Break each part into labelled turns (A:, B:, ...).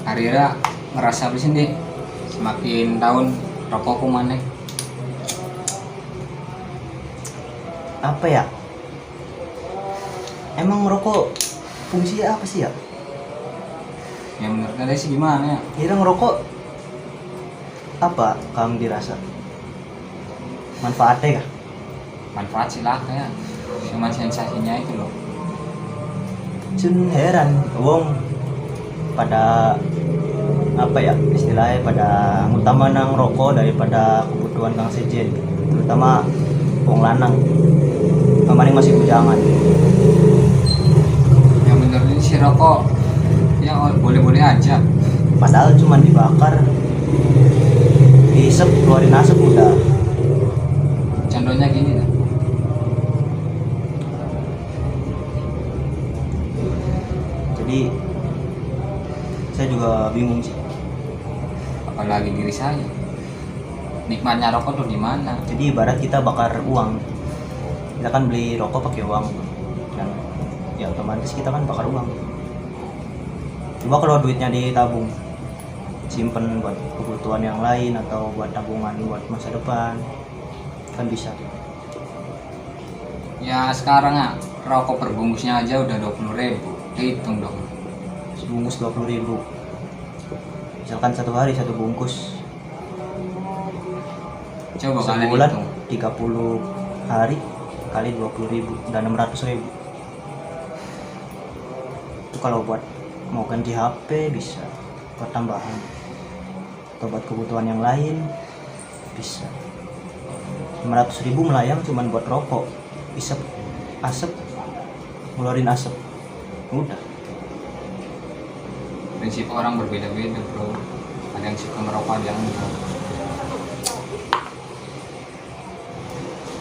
A: Karira ngerasa apa sih nih semakin tahun rokokku maneh.
B: Apa ya, emang ngerokok fungsinya apa sih ya?
A: Ya menurut kalian sih gimana ya?
B: Kira ngerokok apa kamu dirasa manfaatnya kah?
A: Manfaat sih lah ya, cuma sensasinya itu loh.
B: Cun heran wong pada apa ya istilahnya, pada utama nang rokok daripada kebutuhan kang sejen, terutama wong lanang kemarin masih bujangan.
A: Ya menurut ini si rokok ya boleh-boleh aja.
B: Padahal cuma dibakar, diisep, keluarin asap udah.
A: Contohnya gini lah,
B: Jadi saya juga bingung sih.
A: apalagi diri saya. Nikmatnya rokok tuh di mana?
B: Jadi ibarat kita bakar uang, kita kan beli rokok pakai uang, dan ya otomatis kita kan bakar uang. Coba kalau duitnya ditabung, simpen buat kebutuhan yang lain atau buat tabungan buat masa depan, kan bisa.
A: Ya sekarang ya rokok perbungkusnya aja udah 20.000. Hitung dong.
B: Sebungkus 20.000, misalkan satu hari satu bungkus,
A: Coba kalian
B: sebulan
A: hitung.
B: 30 hari kali 20.000 udah 600.000. Itu kalau buat mau ganti HP bisa, buat tambahan atau buat kebutuhan yang lain bisa. 500.000 melayang cuman buat rokok, isep asap, ngeluarin asap, udah.
A: Prinsip orang berbeda-beda bro. Ada yang suka merokok, ada yang enggak.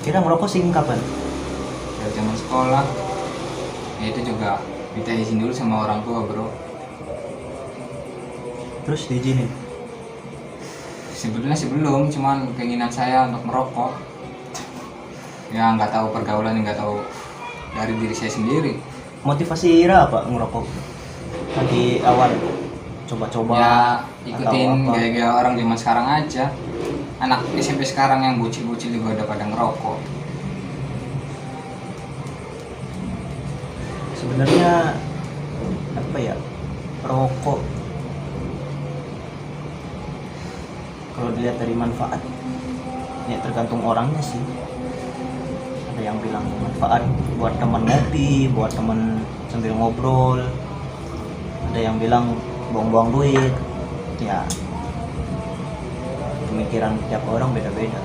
B: Kira ngerokok sih kapan?
A: Dari zaman sekolah ya itu juga minta izin dulu sama orang tua bro.
B: Terus diizinin?
A: Sebetulnya sih belum, cuman keinginan saya untuk merokok. Ya nggak tahu pergaulan, nggak tahu dari diri saya sendiri.
B: Motivasi Ira apa ngerokok? Di awal coba-coba
A: Ya
B: atau
A: ikutin
B: apa?
A: gaya-gaya orang zaman sekarang aja. Anak SMP sekarang yang bocil-bocil juga udah pada ngerokok.
B: Sebenarnya apa ya, rokok kalau dilihat dari manfaat ya tergantung orangnya sih. Ada yang bilang manfaat buat teman ngopi, buat teman sambil ngobrol, ada yang bilang buang-buang duit. Ya pemikiran tiap orang beda-beda.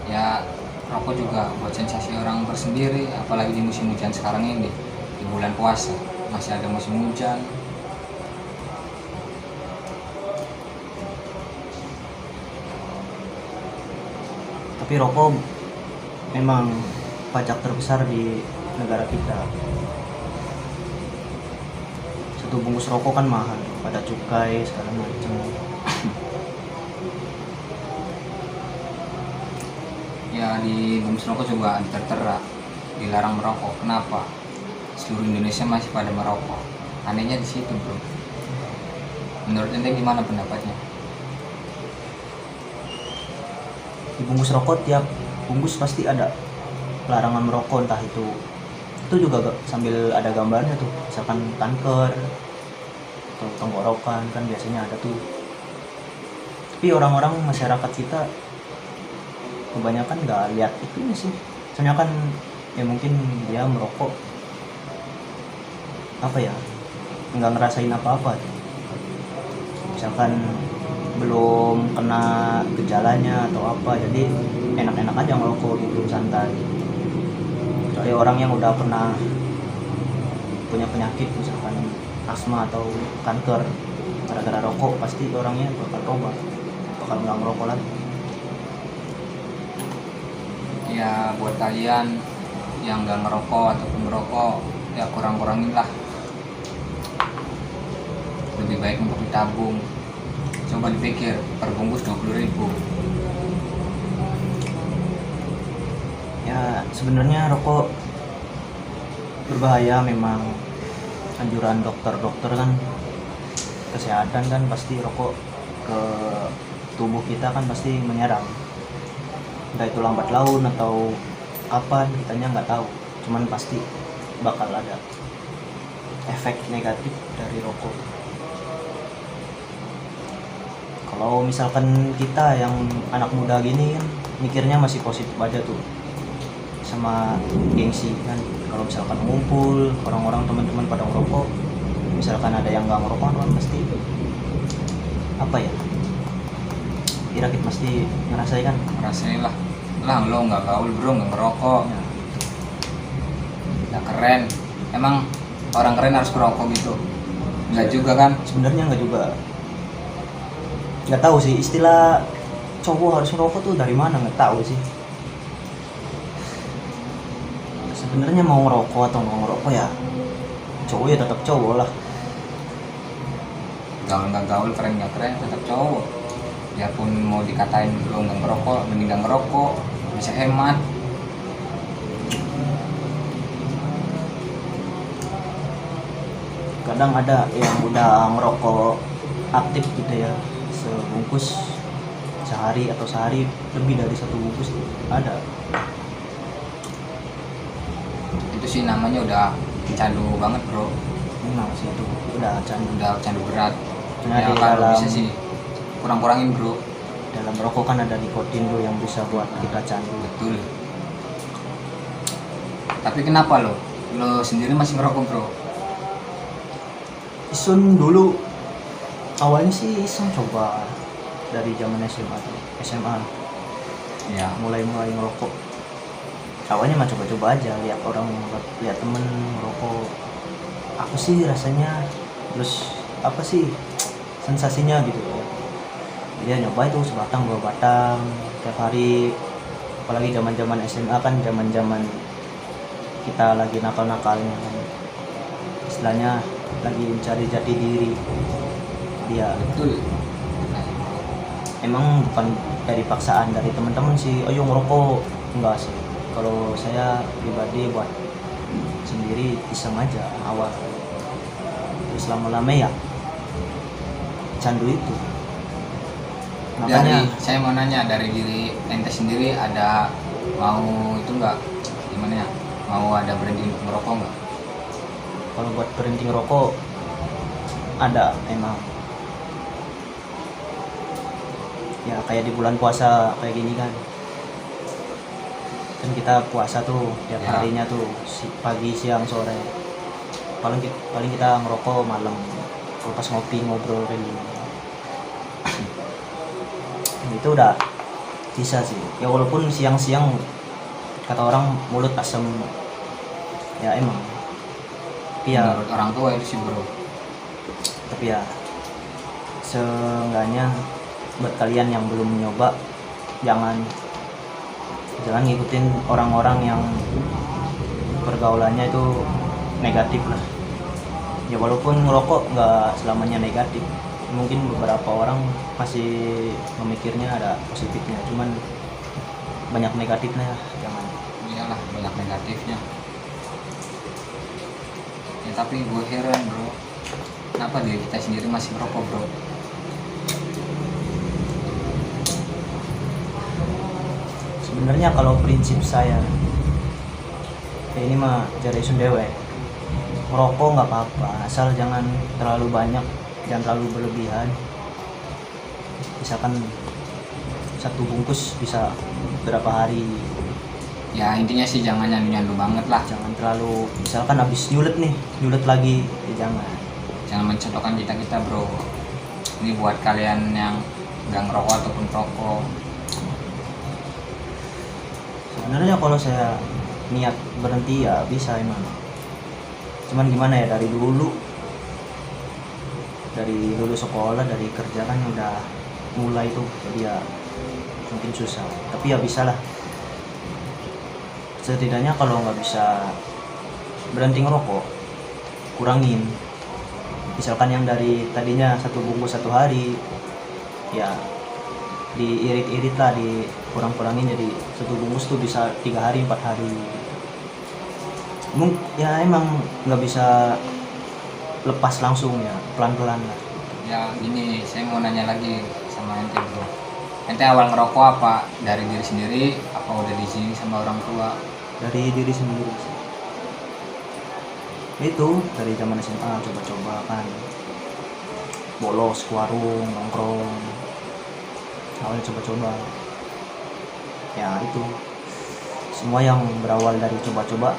A: Ya rokok juga buat sensasi orang tersendiri, apalagi di musim hujan sekarang ini, di bulan puasa masih ada musim hujan.
B: Tapi rokok memang pajak terbesar di negara kita. Satu bungkus rokok kan mahal, pada cukai segala macam.
A: Ya di bungkus rokok juga tertera dilarang merokok. Kenapa? Seluruh Indonesia masih pada merokok. Anehnya di situ bro. Menurut ente gimana pendapatnya?
B: Di bungkus rokok tiap bungkus pasti ada larangan merokok, entah itu juga sambil ada gambarnya tuh, misalkan kanker atau tenggorokan kan biasanya ada tuh. Tapi orang-orang masyarakat kita kebanyakan nggak lihat itu sih, soalnya kan ya mungkin dia merokok apa ya, nggak ngerasain apa-apa, misalkan belum kena gejalanya atau apa, jadi enak-enak aja ngerokok gitu, santai. Kecuali orang yang udah pernah punya penyakit misalkan asma atau kanker, gara-gara rokok pasti orangnya bakal tobat, bakal nggak ngerokok lagi.
A: Ya buat kalian yang nggak ngerokok ataupun merokok, ya kurang-kurangin lah. Lebih baik untuk ditabung. Coba dipikir, per bungkus 20.000.
B: Ya sebenarnya rokok berbahaya memang, anjuran dokter-dokter kan kesehatan kan pasti rokok ke tubuh kita kan pasti menyerang, entah itu lambat laun atau kapan kitanya nggak tahu, cuman pasti bakal ada efek negatif dari rokok. Kalau misalkan kita yang anak muda gini kan mikirnya masih positif aja tuh sama gengsi kan, kalau misalkan ngumpul orang-orang teman-teman pada ngerokok, misalkan ada yang nggak ngerokok kan pasti apa ya, kira kita pasti ngerasain kan.
A: Rasain lah lo nggak gaul bro, nggak ngerokok,
B: Ya,
A: nggak keren. Emang orang keren harus ngerokok gitu? Nggak juga kan?
B: sebenarnya nggak juga, nggak tahu sih istilah cowok harus ngerokok tuh dari mana, nggak tahu sih sebenarnya. Mau ngerokok atau nggak ngerokok ya cowok ya tetap cowok lah.
A: Gaul nggak gaul, keren nggak keren, tetap cowok. Biarpun mau dikatain lo nggak ngerokok, mending nggak ngerokok, bisa hemat.
B: Kadang ada yang udah ngerokok aktif gitu ya, sebungkus sehari atau sehari lebih dari satu bungkus tuh ada.
A: Itu sih namanya udah candu banget bro,
B: Memang sih itu udah candu.
A: udah candu berat.
B: Nah,
A: Ya
B: di
A: kalau
B: dalam
A: bisa sih kurang-kurangin bro.
B: dalam rokok kan ada nikotin tuh yang bisa buat kita candu.
A: Betul. Tapi kenapa lo sendiri masih ngerokok bro?
B: Isun dulu awalnya sih iseng coba dari zaman SMA tuh, SMA
A: Ya.
B: mulai ngerokok. Awalnya mah coba-coba aja, lihat orang, lihat temen ngerokok, aku sih rasanya, terus apa sih sensasinya gitu ya. Dia nyoba itu sebatang dua batang tiap hari, apalagi zaman-zaman SMA kan zaman-zaman kita lagi nakal-nakalnya kan, istilahnya lagi mencari jati diri. Dia
A: Betul.
B: emang bukan dari paksaan dari teman-teman sih, ayo ngerokok, enggak sih. Kalau saya pribadi buat sendiri iseng aja awal, terus lama-lama ya candu itu. Makanya
A: Saya mau nanya dari diri ente sendiri, ada mau itu nggak, gimana ya, mau ada berhenti untuk merokok nggak?
B: kalau buat berhenti ngerokok ada emang, ya kayak di bulan puasa kayak gini kan kita puasa tuh tiap
A: Ya.
B: harinya tuh pagi siang sore, paling kita ngerokok malam kalau pas ngopi ngobrol kayak gini. Itu udah bisa sih ya, walaupun siang-siang kata orang mulut asem ya emang, tapi ya
A: Menurut orang tua itu sih bro.
B: tapi ya seenggaknya buat kalian yang belum nyoba, jangan ngikutin orang-orang yang pergaulannya itu negatif lah. Ya walaupun ngerokok nggak selamanya negatif, mungkin beberapa orang masih memikirnya ada positifnya, cuman banyak negatifnya ya, jangan.
A: Iyalah, banyak negatifnya. Ya tapi gue heran bro, kenapa diri kita sendiri masih merokok bro?
B: Sebenarnya kalau prinsip saya ya ini mah dari sundewe, ngerokok nggak apa-apa asal jangan terlalu banyak, jangan terlalu berlebihan. Misalkan satu bungkus bisa berapa hari,
A: Ya intinya sih jangan nyandu-nyandu banget lah.
B: jangan terlalu, misalkan habis nyulet lagi ya
A: Jangan mencontohkan kita bro. Ini buat kalian yang nggak ngerokok ataupun perokok.
B: Sebenarnya kalau saya niat berhenti ya bisa emang, cuman gimana ya, dari dulu sekolah, dari kerja kan udah mulai tuh, jadi ya mungkin susah, tapi ya bisa lah. Setidaknya kalau nggak bisa berhenti ngerokok, kurangin. Misalkan yang dari tadinya satu bungkus satu hari, ya diirit-irit lah, dikurang-kurangin jadi satu bungkus tuh bisa 3 hari 4 hari. Ya emang nggak bisa lepas langsung ya, pelan-pelan lah.
A: Ya gini, saya mau nanya lagi sama ente bro. Ente awal ngerokok apa? Dari diri sendiri? Apa udah diizinin sama orang tua?
B: Dari diri sendiri sih. Itu dari zaman SMA coba-coba kan, bolos ke warung nongkrong, awalnya coba-coba ya. Itu semua yang berawal dari coba-coba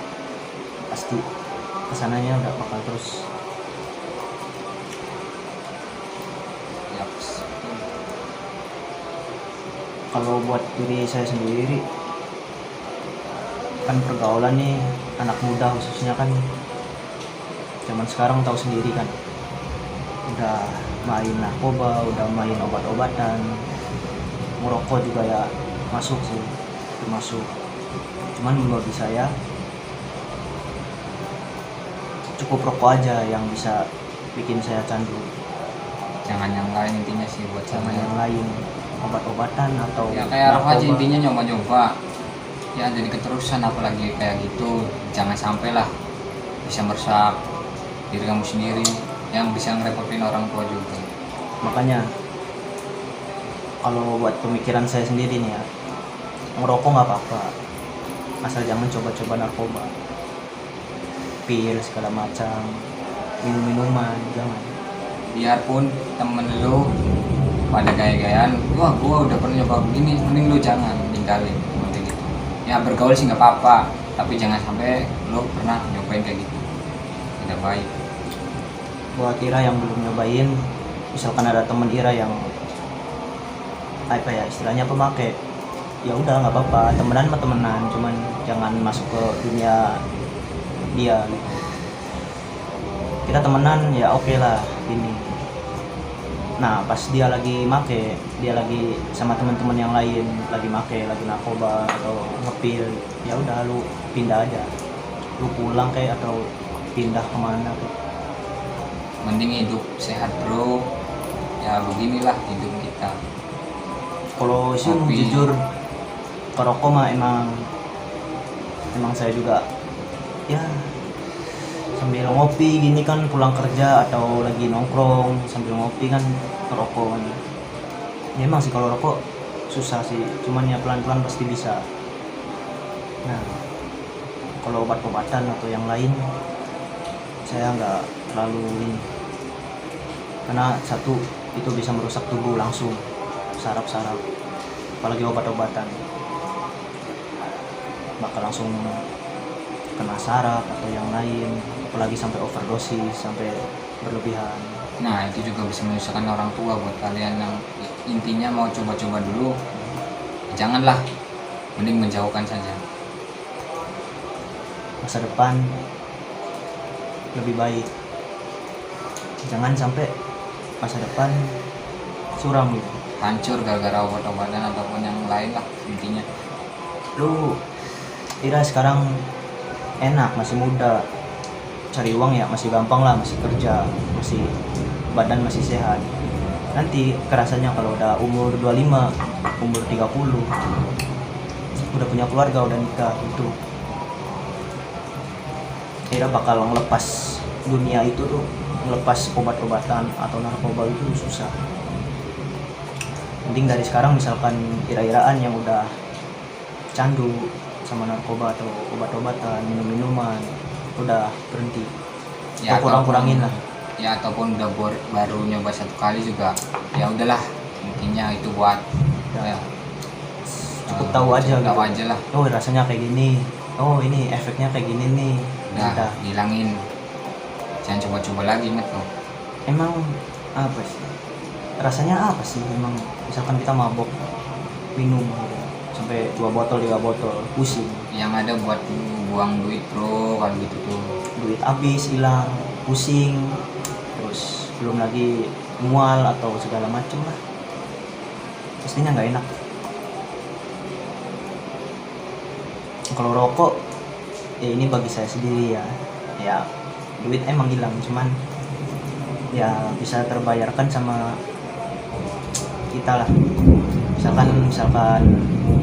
B: pasti kesananya udah bakal terus.
A: Yaps.
B: Kalau buat diri saya sendiri kan, pergaulan nih anak muda khususnya kan, zaman sekarang tahu sendiri kan, udah main narkoba, udah main obat-obatan, merokok juga ya masuk sih, termasuk. Cuman bagi saya cukup rokok aja yang bisa bikin saya candu,
A: Jangan yang lain intinya sih buat
B: sama
A: sama
B: yang lain obat-obatan atau
A: ya kayak rokok aja
B: narkoba.
A: intinya nyoba-nyoba. Ya jadi keterusan apalagi kayak gitu. Jangan sampai lah bisa merusak diri kamu sendiri, yang bisa ngerepotin orang tua juga.
B: Makanya kalau buat pemikiran saya sendiri nih ya, ngerokok nggak apa-apa, asal jangan coba-coba narkoba, pil segala macam, minum-minuman jangan.
A: Biarpun temen lu pada gaya-gayaan, wah gua udah pernah nyoba begini, mending lu jangan tinggalin kayak gitu. Ya bergaul sih nggak apa-apa, tapi jangan sampai lu pernah nyobain kayak gitu, tidak baik.
B: Buat Ira yang belum nyobain, misalkan ada temen Ira yang apa ya istilahnya pemakai, ya udah nggak apa-apa, temenan mah temenan, cuman jangan masuk ke dunia dia gitu. Kita temenan ya oke lah ini. Nah pas dia lagi make, dia lagi sama teman-teman yang lain lagi make, lagi narkoba atau ngepil, ya udah lu pindah aja, lu pulang kayak atau pindah kemana kayak.
A: Mending hidup sehat bro, ya beginilah hidup kita.
B: Kalau sih
A: Tapi-
B: jujur perokok mah emang saya juga ya sambil ngopi gini kan, pulang kerja atau lagi nongkrong sambil ngopi kan ngerokok kan. Ya emang sih kalau rokok susah sih, cuman ya pelan-pelan pasti bisa. Nah kalau obat-obatan atau yang lain saya nggak terlalu ini, karena satu itu bisa merusak tubuh langsung, saraf-saraf, apalagi obat-obatan bakal langsung kena saraf atau yang lain, apalagi sampai overdosis, sampai berlebihan.
A: Nah itu juga bisa menyusahkan orang tua. Buat kalian yang intinya mau coba-coba dulu, janganlah, mending menjauhkan saja.
B: Masa depan lebih baik, jangan sampai masa depan suram gitu.
A: Hancur gara-gara obat-obatan ataupun yang lain lah intinya.
B: Lu Ira sekarang enak, masih muda, cari uang ya masih gampang lah, masih kerja, masih badan masih sehat. Nanti kerasanya kalau udah umur 25, umur 30, udah punya keluarga, udah nikah, itu Ira bakal ngelepas dunia itu tuh, ngelepas obat-obatan atau narkoba itu susah. Mending dari sekarang misalkan ira-iraan yang udah candu sama narkoba atau obat-obatan, minum-minuman, udah berhenti.
A: Ya
B: Atau kurang-kurangin
A: ataupun-
B: lah.
A: Ya ataupun udah baru nyoba satu kali juga, ya udahlah, intinya itu buat ya,
B: Cukup tahu aja
A: tahu
B: gitu.
A: aja lah.
B: Oh rasanya kayak gini, oh ini efeknya kayak gini nih.
A: Udah
B: Udah.
A: hilangin, jangan coba-coba lagi inget tuh.
B: Emang apa sih? Rasanya apa sih emang? Misalkan kita mabok minum gitu, sampai 2 botol 3 botol, pusing,
A: Yang ada buat buang duit bro kalau gitu tuh.
B: duit habis, hilang, pusing, terus belum lagi mual atau segala macem lah, pastinya nggak enak. Kalau rokok ya ini bagi saya sendiri ya duit emang hilang, cuman ya bisa terbayarkan sama kita lah. Misalkan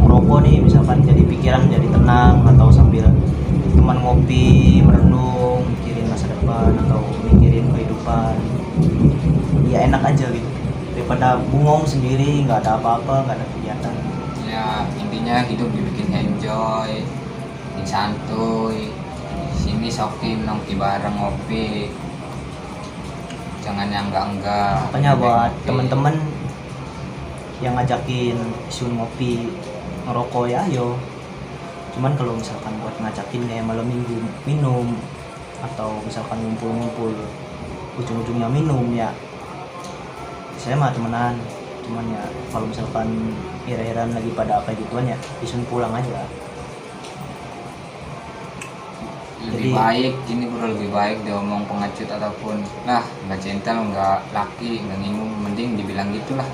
B: merokok nih, misalkan jadi pikiran jadi tenang, atau sambil teman ngopi merenung mikirin masa depan atau mikirin kehidupan aja gitu daripada bungong sendiri, nggak ada apa-apa, nggak ada kegiatan.
A: Ya intinya hidup dibikin enjoy, bikin santuy. Sini sokin nongki bareng ngopi, jangan yang enggak.
B: Makanya buat
A: Ngopi.
B: temen-temen yang ngajakin isun ngopi ngerokok ya ayo, cuman kalau misalkan buat ngajakin kayak malam minggu minum atau misalkan ngumpul-ngumpul ujung-ujungnya minum ya saya mah temenan, cuman ya kalau misalkan ira-iran lagi pada kayak gituan ya isun pulang aja.
A: Lebih
B: Jadi-
A: baik ini bro, lebih baik diomong pengecut ataupun lah nggak gentle, nggak laki, nggak nginum, mending dibilang gitulah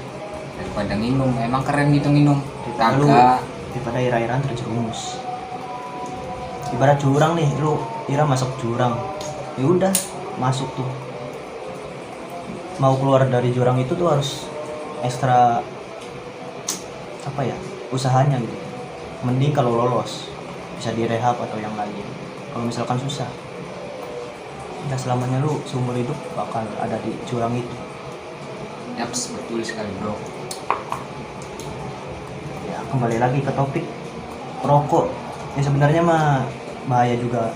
A: daripada nginum. Emang keren gitu nginum, kagak.
B: Daripada ira-iran terjerumus. Ibarat jurang nih, lu ira masuk jurang, ya udah masuk tuh. Mau keluar dari jurang itu tuh harus ekstra apa ya usahanya gitu. Mending kalau lolos bisa direhab atau yang lain. Kalau misalkan susah, ya selamanya lu seumur hidup bakal ada di jurang itu.
A: Yaps, betul sekali bro.
B: Ya kembali lagi ke topik rokok. Ya sebenarnya mah bahaya juga.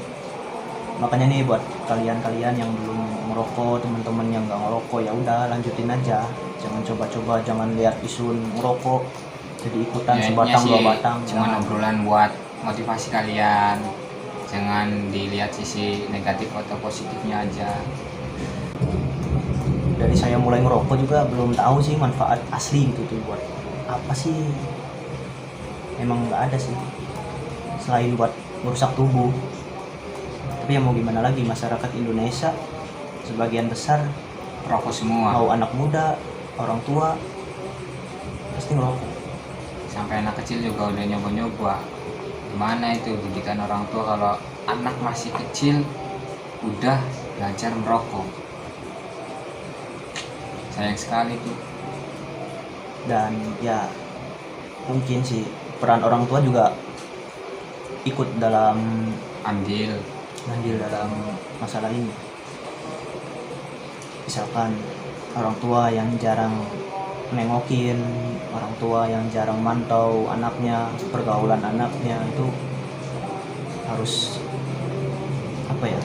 B: Makanya nih buat kalian-kalian yang belum merokok, teman-teman yang nggak ngerokok ya udah lanjutin aja. Jangan coba-coba, jangan lihat isun ngerokok jadi ikutan
A: Ya,
B: sebatang
A: intinya
B: dua
A: sih
B: batang.
A: cuma
B: Jangan.
A: obrolan buat motivasi kalian, jangan dilihat sisi negatif atau positifnya aja.
B: Dari saya mulai ngerokok juga belum tahu sih manfaat asli gitu tuh buat apa sih. Emang nggak ada sih selain buat merusak tubuh. Tapi ya mau gimana lagi, masyarakat Indonesia sebagian besar
A: Rokok semua,
B: mau anak muda, orang tua pasti ngerokok.
A: sampai anak kecil juga udah nyoba-nyoba. Gimana itu didikan orang tua kalau anak masih kecil udah belajar merokok? Sayang sekali tuh.
B: Dan ya mungkin sih peran orang tua juga ikut dalam
A: Andil
B: dalam masalah ini. Misalkan orang tua yang jarang nengokin, orang tua yang jarang mantau anaknya, pergaulan anaknya itu harus apa ya,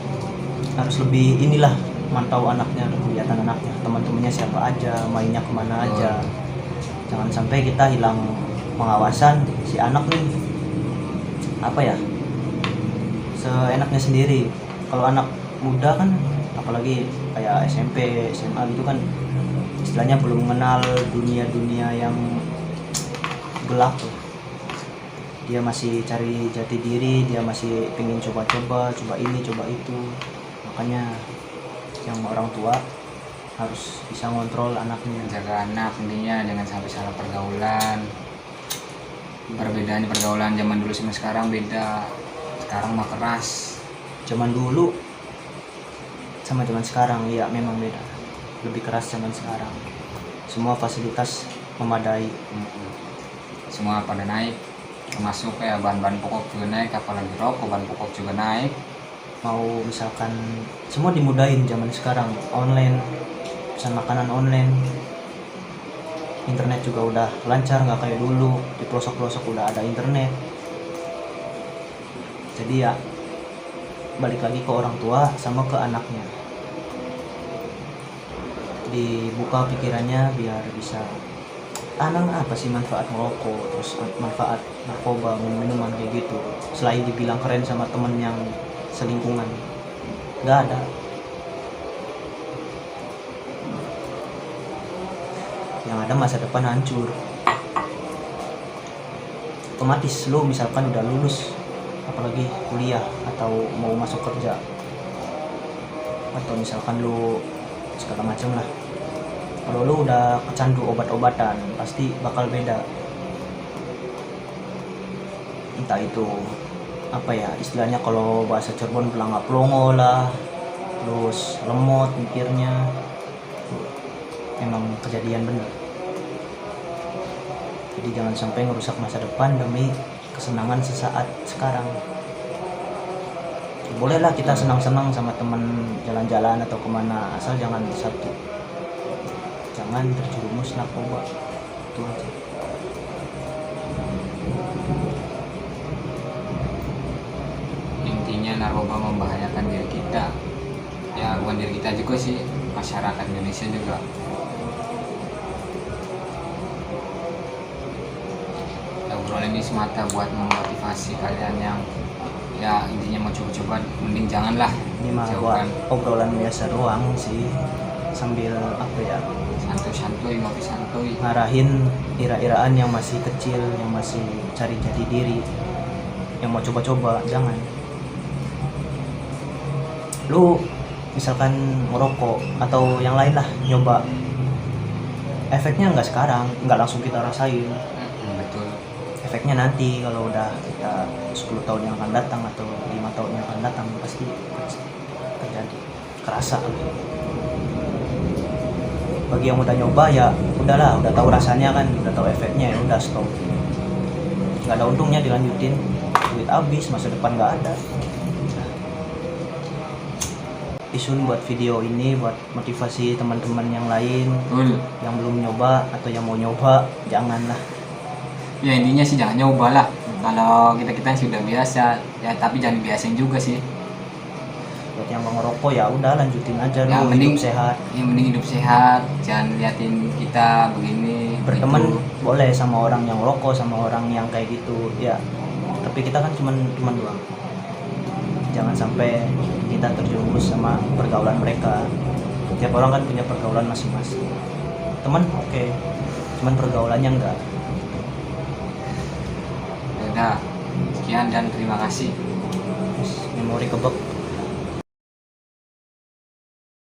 B: harus lebih inilah mantau anaknya, kegiatan anaknya, teman-temannya siapa aja, mainnya kemana aja. Jangan sampai kita hilang pengawasan si anak nih apa ya, seenaknya sendiri. Kalau anak muda kan apalagi kayak SMP, SMA gitu kan istilahnya belum mengenal dunia-dunia yang gelap tuh. Dia masih cari jati diri, dia masih pengen coba-coba, coba ini, coba itu. Makanya yang orang tua harus bisa ngontrol anaknya.
A: jaga anak, intinya jangan sampai salah pergaulan. Perbedaan pergaulan zaman dulu sama sekarang beda. Sekarang mah keras.
B: Zaman dulu sama zaman sekarang ya memang beda, lebih keras zaman sekarang. Semua fasilitas memadai.
A: Semua pada naik, termasuk kayak bahan-bahan pokok juga naik, apalagi rokok, bahan pokok juga naik.
B: Mau misalkan semua dimudahin zaman sekarang, online, pesan makanan online, internet juga udah lancar, nggak kayak dulu di pelosok-pelosok udah ada internet. Jadi ya balik lagi ke orang tua sama ke anaknya, dibuka pikirannya biar bisa apa sih manfaat merokok, terus manfaat narkoba, minuman kayak gitu. Selain dibilang keren sama temen yang selingkungan, nggak ada. Yang ada masa depan hancur. Otomatis lo misalkan udah lulus, apalagi kuliah atau mau masuk kerja, atau misalkan lo segala macam lah, kalau lo udah kecandu obat-obatan pasti bakal beda. Entah itu apa ya istilahnya, kalau bahasa Cirebon pelangga plongo lah, terus lemot mikirnya. Memang kejadian bener. Jadi jangan sampai ngerusak masa depan demi kesenangan sesaat sekarang. Bolehlah kita senang-senang sama teman jalan-jalan atau kemana, asal jangan satu. Jangan jangan terjerumus narkoba. Itu aja.
A: Intinya narkoba membahayakan diri kita, ya bukan diri kita juga sih, masyarakat Indonesia juga. Ya, obrolan ini semata buat memotivasi kalian yang ya intinya mau coba-coba, mending janganlah,
B: Ini mah buat
A: jauhkan.
B: obrolan biasa doang sih, sambil apa ya,
A: Santuy-santuy, ngopi santuy.
B: ngarahin ira-iraan yang masih kecil, yang masih cari jati diri, yang mau coba-coba, jangan. Lu misalkan merokok atau yang lain lah, nyoba, efeknya nggak sekarang, nggak langsung kita rasain.
A: Betul.
B: Efeknya nanti kalau udah kita 10 tahun yang akan datang atau 5 tahun yang akan datang pasti terjadi, kerasa. Bagi yang udah nyoba ya udahlah, udah tahu rasanya kan, udah tahu efeknya, ya udah stop. Nggak ada untungnya dilanjutin, duit habis, masa depan nggak ada. Isun buat video ini buat motivasi teman-teman yang lain
A: Betul.
B: yang belum nyoba atau yang mau nyoba, janganlah.
A: Ya intinya sih jangan nyoba lah. Kalau kita sudah biasa, ya tapi jangan dibiasain juga sih.
B: Buat yang mau ngerokok ya udah lanjutin aja,
A: Ya,
B: lu
A: mending-
B: hidup sehat.
A: Yang mending hidup sehat, jangan liatin kita begini.
B: Berteman
A: gitu.
B: boleh sama orang yang rokok, sama orang yang kayak gitu ya, tapi kita kan cuman teman doang. Jangan sampai kita terjerumus sama pergaulan mereka. Tiap orang kan punya pergaulan masing-masing. Teman oke, cuman pergaulannya enggak.
A: Ya udah, sekian dan terima kasih.
B: Memori kebek.